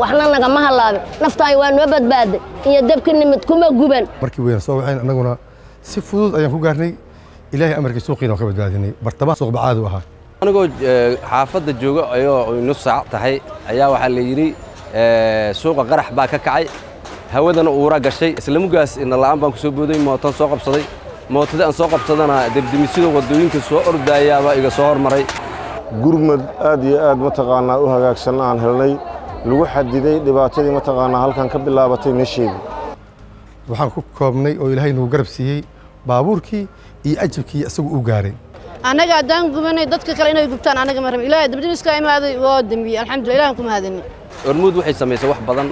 waxna nagama halaabin naftaay waa noo badbaaday iyo dabka nimid kuma guban markii weyn soo waxaan anaguna si fudud ayaan ku gaarnay ilaahay amarkiisa suuqiina ka badbaadinay bartamaha suuq bacaad u ahaa anagoo xaafadda jooga ayoo nus saac tahay ayaa waxaa la yiri suuqa qarax baa ka kacay hawadana uura gashay isla mugaas in la'aan baan ku soo booday mooto soo qabsaday mootada aan soo qabsadana debdemisida wadooyinka soo ordayaaba iga soo hormaray gurmad aad iyo aad mataqaanaa u hagaagsan aan helnay lagu xadiday dhibaatadii mataqaanaa halkan ka bilaabatay meesheedii waxaan ku koobnay oo ilaahay nagu garab siiyey baabuurkii iyo ajabkii isagu u gaaray anaga haddaan gubanay dadka kale inay gubtaan anaga ma rabin ilaahay debdemiska imaaday waa dambiye alxamdulilah ilaahan kuma hadini hormuud waxay samaysay wax badan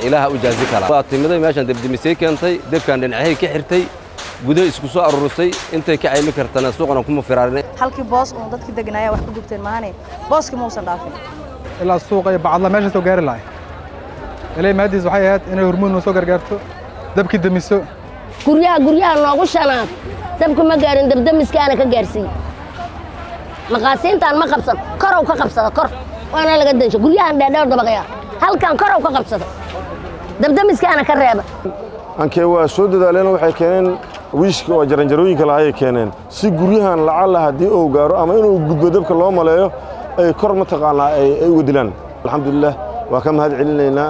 ilaaha u jaazi kala waa timiday meeshan debdemisay keentay dabkan dhinacay ka xirtay gudaha isku soo aruurisay intay ka caymi kartana suuqana kuma firaarinay halkii boos oo dadkii deganaya wax ku gubteen maahane booskii muusan dhaafin ilaa suuqa iyo bacadla meesha soo gaari lahay ilaa maadiis waxay ahayd inay hormuud noo soo gargaarto dabkii damiso guryaha noogu shanaad dabku ma gaarin dabdamiskaana ka gaarsiiyey maqaasiintaan ma qabsan korow ka qabsada kor waana laga dansho guryahan dheerdheer dabaqaya halkan korow ka qabsada dabdamiskaana ka reeba ankee waa soo dadaaleen waxay keeneen wiishka oo jaranjarooyinka lahaayay keeneen si guryahan lacala haddii uu gaaro ama inuu gudbo dabka loo maleeyo ay kor mataqaanaa ay uga dilaan alxamdulilah waa ka mahad celinaynaa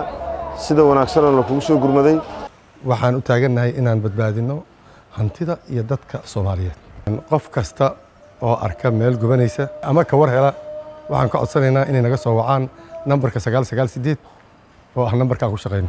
sida wanaagsanoo la kugu soo gurmaday waxaan u taagannahay inaan badbaadinno hantida iyo dadka Soomaaliyeed qof kasta oo arka meel gubanaysa ama ka war hela waxaan ka codsanaynaa inay naga soo wacaan nambarka 998 oo ah nambarka aan ku shaqeyno